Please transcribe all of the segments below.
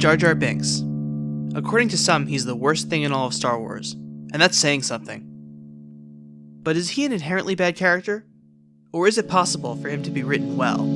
Jar Jar Binks. According to some, he's the worst thing in all of Star Wars, and that's saying something. But is he an inherently bad character? Or is it possible for him to be written well?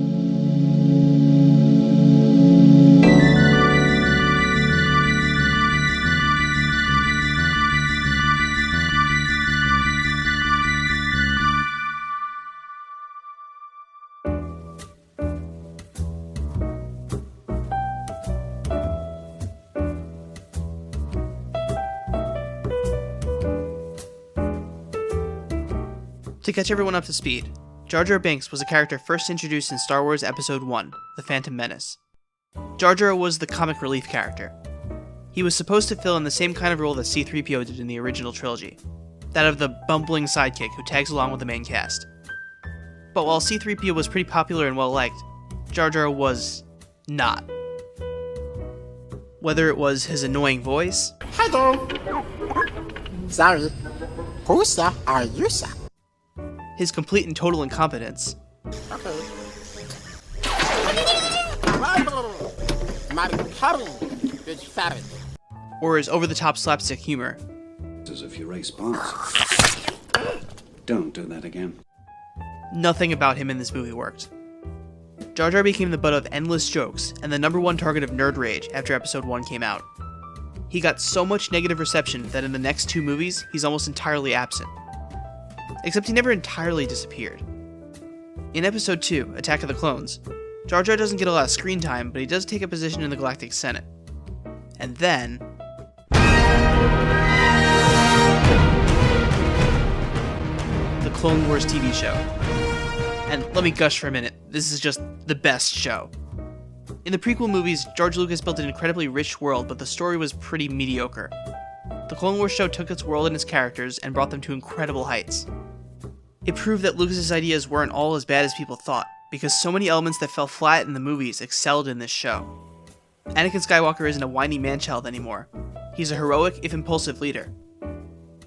To catch everyone up to speed, Jar Jar Binks was a character first introduced in Star Wars Episode 1, The Phantom Menace. Jar Jar was the comic relief character. He was supposed to fill in the same kind of role that C-3PO did in the original trilogy, that of the bumbling sidekick who tags along with the main cast. But while C-3PO was pretty popular and well-liked, Jar Jar was not. Whether it was his annoying voice, Hello. Sorry. Who, sir, are you, sir? his complete and total incompetence, Okay. or his over-the-top slapstick humor. As if you race parts. Don't do that again. Nothing about him in this movie worked. Jar Jar became the butt of endless jokes and the #1 target of nerd rage after Episode 1 came out. He got so much negative reception that in the next 2 movies, he's almost entirely absent. Except he never entirely disappeared. In Episode 2, Attack of the Clones, Jar Jar doesn't get a lot of screen time, but he does take a position in the Galactic Senate. And then... the Clone Wars TV show. And let me gush for a minute, this is just the best show. In the prequel movies, George Lucas built an incredibly rich world, but the story was pretty mediocre. The Clone Wars show took its world and its characters and brought them to incredible heights. It proved that Lucas's ideas weren't all as bad as people thought, because so many elements that fell flat in the movies excelled in this show. Anakin Skywalker isn't a whiny man-child anymore. He's a heroic, if impulsive, leader.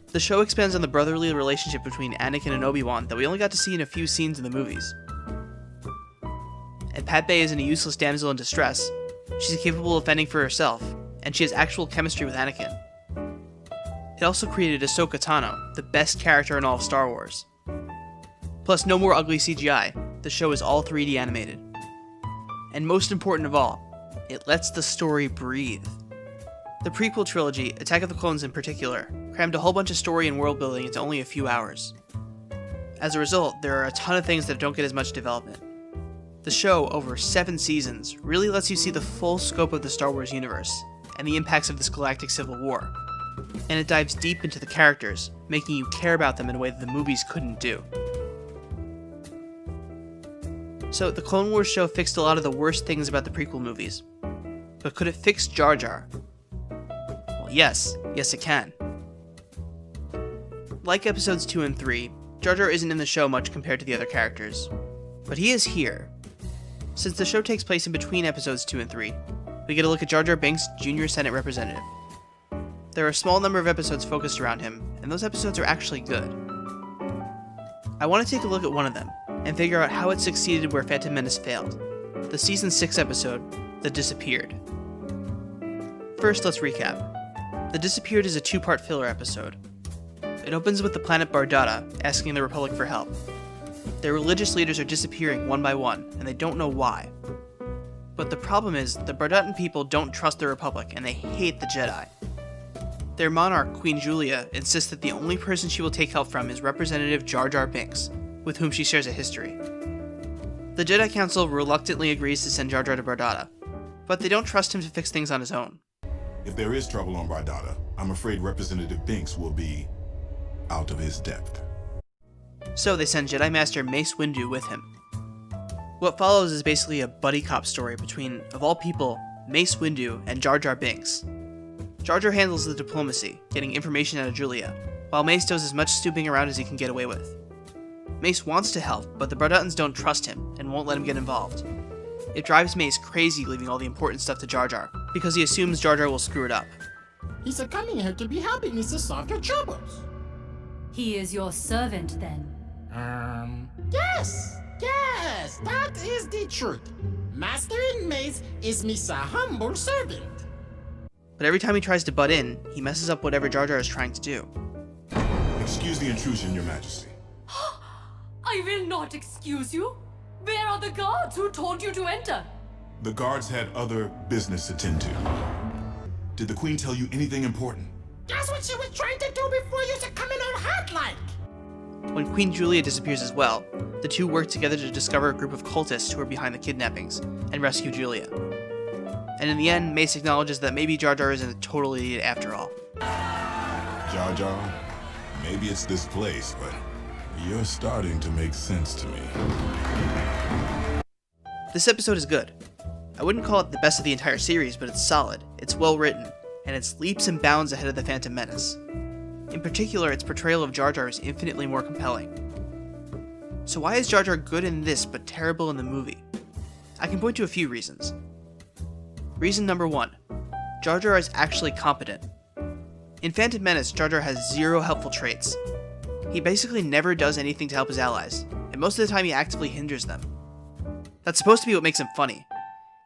The show expands on the brotherly relationship between Anakin and Obi-Wan that we only got to see in a few scenes in the movies. And Pat Bay isn't a useless damsel in distress. She's capable of fending for herself, and she has actual chemistry with Anakin. It also created Ahsoka Tano, the best character in all of Star Wars. Plus, no more ugly CGI. The show is all 3D animated. And most important of all, it lets the story breathe. The prequel trilogy, Attack of the Clones in particular, crammed a whole bunch of story and world building into only a few hours. As a result, there are a ton of things that don't get as much development. The show, over 7 seasons, really lets you see the full scope of the Star Wars universe, and the impacts of this galactic civil war. And it dives deep into the characters, making you care about them in a way that the movies couldn't do. So, the Clone Wars show fixed a lot of the worst things about the prequel movies. But could it fix Jar Jar? Well, yes it can. Like episodes 2 and 3, Jar Jar isn't in the show much compared to the other characters. But he is here. Since the show takes place in between episodes 2 and 3, we get a look at Jar Jar Binks, Junior Senate Representative. There are a small number of episodes focused around him, and those episodes are actually good. I want to take a look at one of them, and figure out how it succeeded where Phantom Menace failed. The Season 6 episode, The Disappeared. First, let's recap. The Disappeared is a 2-part filler episode. It opens with the planet Bardata asking the Republic for help. Their religious leaders are disappearing one by one, and they don't know why. But the problem is, the Bardatan people don't trust the Republic, and they hate the Jedi. Their monarch, Queen Julia, insists that the only person she will take help from is Representative Jar Jar Binks, with whom she shares a history. The Jedi Council reluctantly agrees to send Jar Jar to Bardata, but they don't trust him to fix things on his own. If there is trouble on Bardata, I'm afraid Representative Binks will be out of his depth. So they send Jedi Master Mace Windu with him. What follows is basically a buddy cop story between, of all people, Mace Windu and Jar Jar Binks. Jar Jar handles the diplomacy, getting information out of Julia, while Mace does as much stooping around as he can get away with. Mace wants to help, but the Bardatans don't trust him and won't let him get involved. It drives Mace crazy leaving all the important stuff to Jar Jar, because he assumes Jar Jar will screw it up. He's coming here to be helping me to solve your troubles. He is your servant, then? Yes, that is the truth. Master in Mace is me a humble servant. but every time he tries to butt in, he messes up whatever Jar Jar is trying to do. Excuse the intrusion, Your Majesty. I will not excuse you. Where are the guards who told you to enter? The guards had other business to tend to. Did the Queen tell you anything important? That's what she was trying to do before you should come in on hot like. When Queen Julia disappears as well, the two work together to discover a group of cultists who are behind the kidnappings and rescue Julia. And in the end, Mace acknowledges that maybe Jar Jar isn't a total idiot after all. Jar Jar, maybe it's this place, but you're starting to make sense to me. This episode is good. I wouldn't call it the best of the entire series, but it's solid, it's well written, and it's leaps and bounds ahead of the Phantom Menace. In particular, its portrayal of Jar Jar is infinitely more compelling. So why is Jar Jar good in this but terrible in the movie? I can point to a few reasons. Reason number 1. Jar Jar is actually competent. In Phantom Menace, Jar Jar has zero helpful traits. He basically never does anything to help his allies, and most of the time he actively hinders them. That's supposed to be what makes him funny.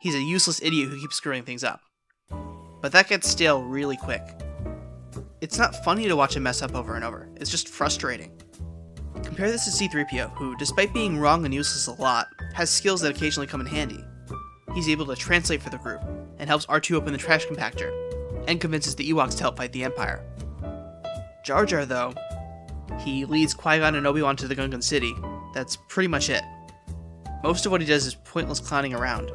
He's a useless idiot who keeps screwing things up. But that gets stale really quick. It's not funny to watch him mess up over and over, it's just frustrating. Compare this to C-3PO, who, despite being wrong and useless a lot, has skills that occasionally come in handy. He's able to translate for the group, and helps R2 open the trash compactor, and convinces the Ewoks to help fight the Empire. Jar Jar, though, he leads Qui-Gon and Obi-Wan to the Gungan City. That's pretty much it. Most of what he does is pointless clowning around,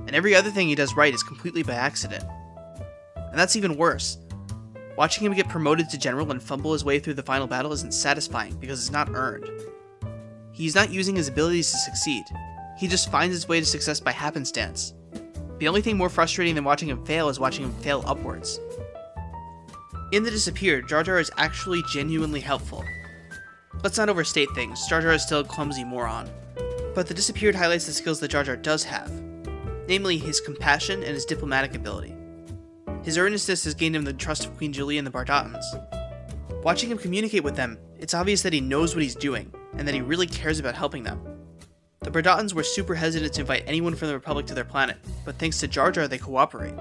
and every other thing he does right is completely by accident. And that's even worse. Watching him get promoted to general and fumble his way through the final battle isn't satisfying because it's not earned. He's not using his abilities to succeed. He just finds his way to success by happenstance. The only thing more frustrating than watching him fail is watching him fail upwards. In The Disappeared, Jar Jar is actually genuinely helpful. Let's not overstate things, Jar Jar is still a clumsy moron. But The Disappeared highlights the skills that Jar Jar does have, namely his compassion and his diplomatic ability. His earnestness has gained him the trust of Queen Julia and the Bardatans. Watching him communicate with them, it's obvious that he knows what he's doing, and that he really cares about helping them. The Bardatans were super hesitant to invite anyone from the Republic to their planet, but thanks to Jar Jar they cooperate.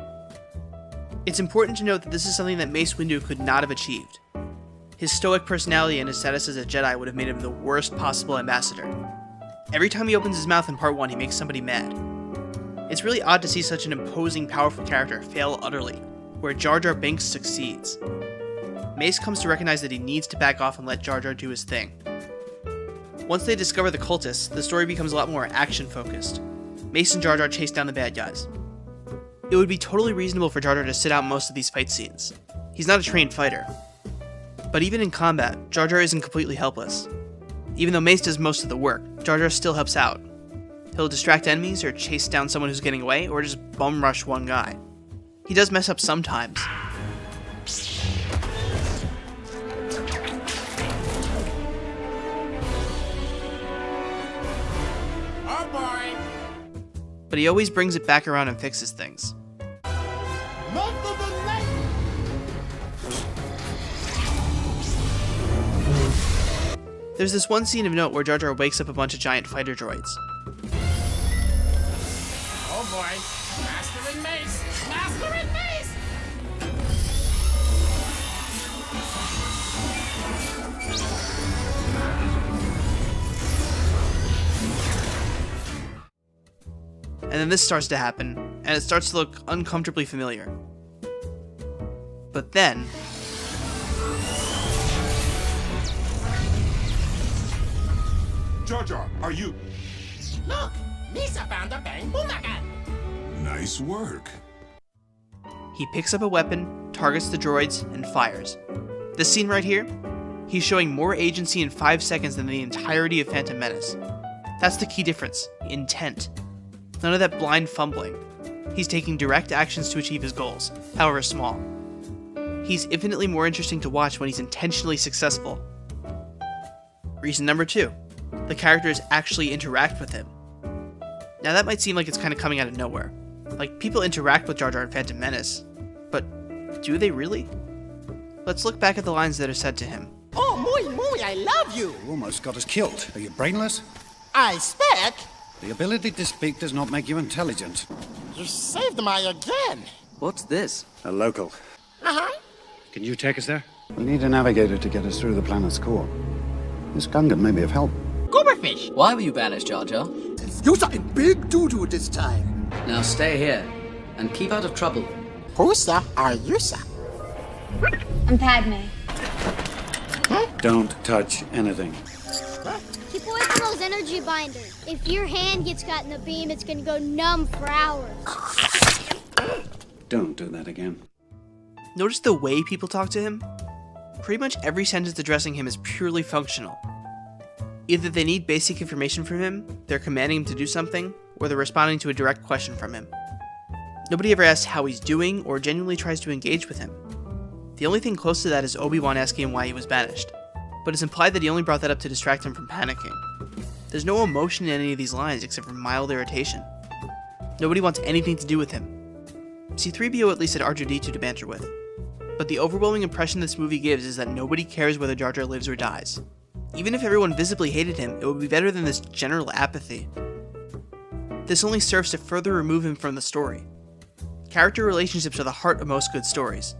It's important to note that this is something that Mace Windu could not have achieved. His stoic personality and his status as a Jedi would have made him the worst possible ambassador. Every time he opens his mouth in Part 1, he makes somebody mad. It's really odd to see such an imposing, powerful character fail utterly, where Jar Jar Binks succeeds. Mace comes to recognize that he needs to back off and let Jar Jar do his thing. Once they discover the cultists, the story becomes a lot more action-focused. Mace and Jar Jar chase down the bad guys. It would be totally reasonable for Jar Jar to sit out most of these fight scenes. He's not a trained fighter. But even in combat, Jar Jar isn't completely helpless. Even though Mace does most of the work, Jar Jar still helps out. He'll distract enemies or chase down someone who's getting away, or just bum rush one guy. He does mess up sometimes. Oh boy! But he always brings it back around and fixes things. There's this one scene of note where Jar Jar wakes up a bunch of giant fighter droids. Oh boy! Master and Mace! Master and Mace! And then this starts to happen, and it starts to look uncomfortably familiar. But then... Jar Jar, are you... Look! Misa found a bang boomagan! Nice work. he picks up a weapon, targets the droids, and fires. This scene right here, he's showing more agency in 5 seconds than the entirety of Phantom Menace. That's the key difference, intent. None of that blind fumbling. He's taking direct actions to achieve his goals, however small. He's infinitely more interesting to watch when he's intentionally successful. Reason number 2, the characters actually interact with him. Now that might seem like it's kind of coming out of nowhere. Like, people interact with Jar Jar in Phantom Menace, but do they really? Let's look back at the lines that are said to him. Oh, muy, I love you. You almost got us killed. Are you brainless? I speak. The ability to speak does not make you intelligent. You saved my again. What's this? A local. Can you take us there? We need a navigator to get us through the planet's core. This Gungan may be of help. Gooberfish! Why were you banished, Jar Jar? You are in big doo-doo this time. Now stay here, and keep out of trouble. Who's are you, sir? I'm Padme. Don't touch anything. Keep away from those energy binders. If your hand gets caught in the beam, it's gonna go numb for hours. Don't do that again. Notice the way people talk to him? Pretty much every sentence addressing him is purely functional. Either they need basic information from him, they're commanding him to do something, or they're responding to a direct question from him. Nobody ever asks how he's doing or genuinely tries to engage with him. The only thing close to that is Obi-Wan asking him why he was banished, but it's implied that he only brought that up to distract him from panicking. There's no emotion in any of these lines except for mild irritation. Nobody wants anything to do with him. C-3PO at least had R2-D2 to banter with, but the overwhelming impression this movie gives is that nobody cares whether Jar Jar lives or dies. Even if everyone visibly hated him, it would be better than this general apathy. This only serves to further remove him from the story. Character relationships are the heart of most good stories.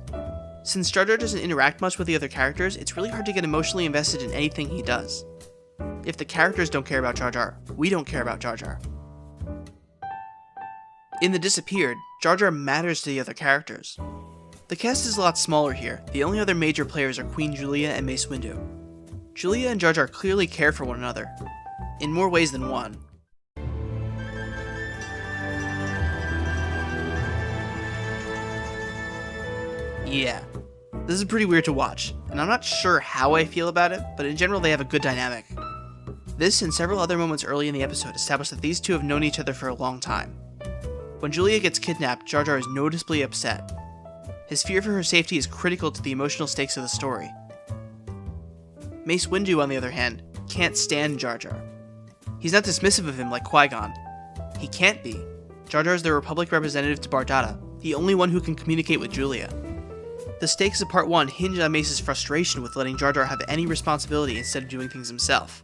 Since Jar Jar doesn't interact much with the other characters, it's really hard to get emotionally invested in anything he does. If the characters don't care about Jar Jar, we don't care about Jar Jar. In The Disappeared, Jar Jar matters to the other characters. The cast is a lot smaller here. The only other major players are Queen Julia and Mace Windu. Julia and Jar Jar clearly care for one another, in more ways than one. Yeah, this is pretty weird to watch, and I'm not sure how I feel about it, but in general they have a good dynamic. This and several other moments early in the episode establish that these two have known each other for a long time. When Julia gets kidnapped, Jar Jar is noticeably upset. His fear for her safety is critical to the emotional stakes of the story. Mace Windu, on the other hand, can't stand Jar Jar. He's not dismissive of him like Qui-Gon. He can't be. Jar Jar is the Republic representative to Bar Data, the only one who can communicate with Julia. The stakes of Part 1 hinge on Mace's frustration with letting Jar Jar have any responsibility instead of doing things himself.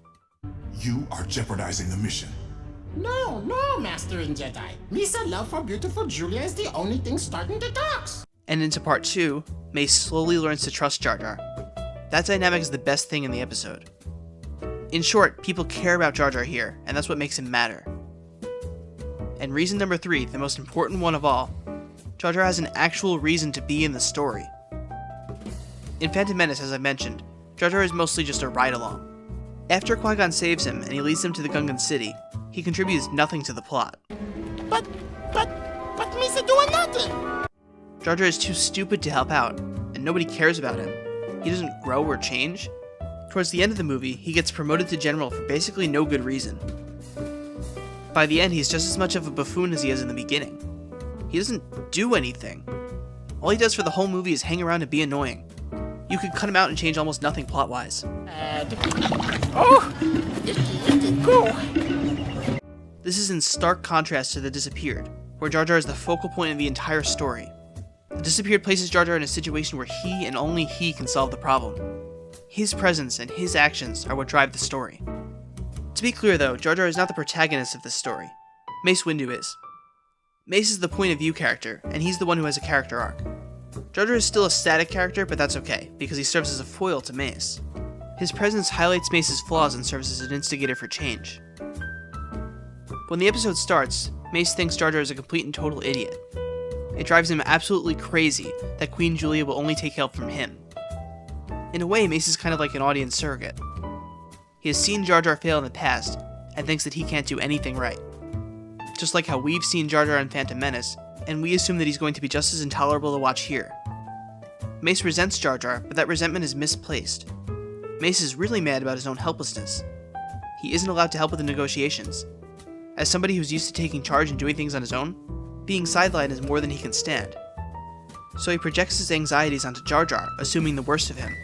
You are jeopardizing the mission. No, Master and Jedi. Misa's love for beautiful Julia is the only thing starting the talks. And into Part 2, Mace slowly learns to trust Jar Jar. That dynamic is the best thing in the episode. In short, people care about Jar Jar here, and that's what makes him matter. And reason number 3, the most important one of all, Jar Jar has an actual reason to be in the story. In Phantom Menace, as I mentioned, Jar Jar is mostly just a ride-along. After Qui-Gon saves him and he leads them to the Gungan city, he contributes nothing to the plot. But Misa doing nothing. Jar Jar is too stupid to help out, and nobody cares about him. He doesn't grow or change. Towards the end of the movie, he gets promoted to general for basically no good reason. By the end, he's just as much of a buffoon as he is in the beginning. He doesn't do anything. All he does for the whole movie is hang around and be annoying. You could cut him out and change almost nothing plot-wise. This is in stark contrast to The Disappeared, where Jar Jar is the focal point of the entire story. The Disappeared places Jar Jar in a situation where he and only he can solve the problem. His presence and his actions are what drive the story. To be clear though, Jar Jar is not the protagonist of this story. Mace Windu is. Mace is the point of view character, and he's the one who has a character arc. Jar Jar is still a static character, but that's okay, because he serves as a foil to Mace. His presence highlights Mace's flaws and serves as an instigator for change. When the episode starts, Mace thinks Jar Jar is a complete and total idiot. It drives him absolutely crazy that Queen Julia will only take help from him. In a way, Mace is kind of like an audience surrogate. He has seen Jar Jar fail in the past, and thinks that he can't do anything right. Just like how we've seen Jar Jar in Phantom Menace, and we assume that he's going to be just as intolerable to watch here. Mace resents Jar Jar, but that resentment is misplaced. Mace is really mad about his own helplessness. He isn't allowed to help with the negotiations. As somebody who's used to taking charge and doing things on his own, being sidelined is more than he can stand. So he projects his anxieties onto Jar Jar, assuming the worst of him.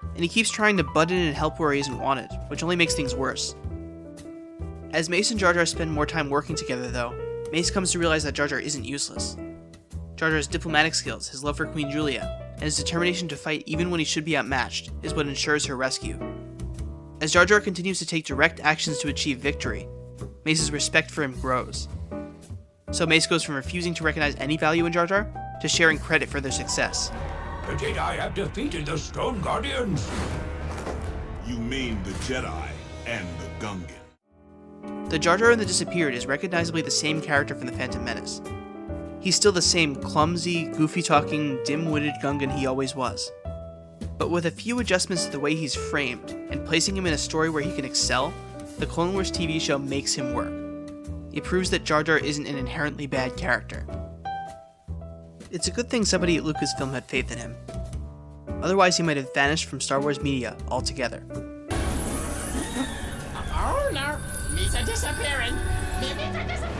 And he keeps trying to butt in and help where he isn't wanted, which only makes things worse. As Mace and Jar Jar spend more time working together though, Mace comes to realize that Jar Jar isn't useless. Jar Jar's diplomatic skills, his love for Queen Julia, and his determination to fight even when he should be outmatched is what ensures her rescue. As Jar Jar continues to take direct actions to achieve victory, Mace's respect for him grows. So Mace goes from refusing to recognize any value in Jar Jar to sharing credit for their success. The Jedi have defeated the Stone Guardians. You mean the Jedi and the Gungan. The Jar Jar in the Disappeared is recognizably the same character from the Phantom Menace. He's still the same clumsy, goofy-talking, dim-witted Gungan he always was. But with a few adjustments to the way he's framed, and placing him in a story where he can excel, the Clone Wars TV show makes him work. It proves that Jar Jar isn't an inherently bad character. It's a good thing somebody at Lucasfilm had faith in him. Otherwise, he might have vanished from Star Wars media altogether. Oh no, Misa disappearing. Misa disappearing.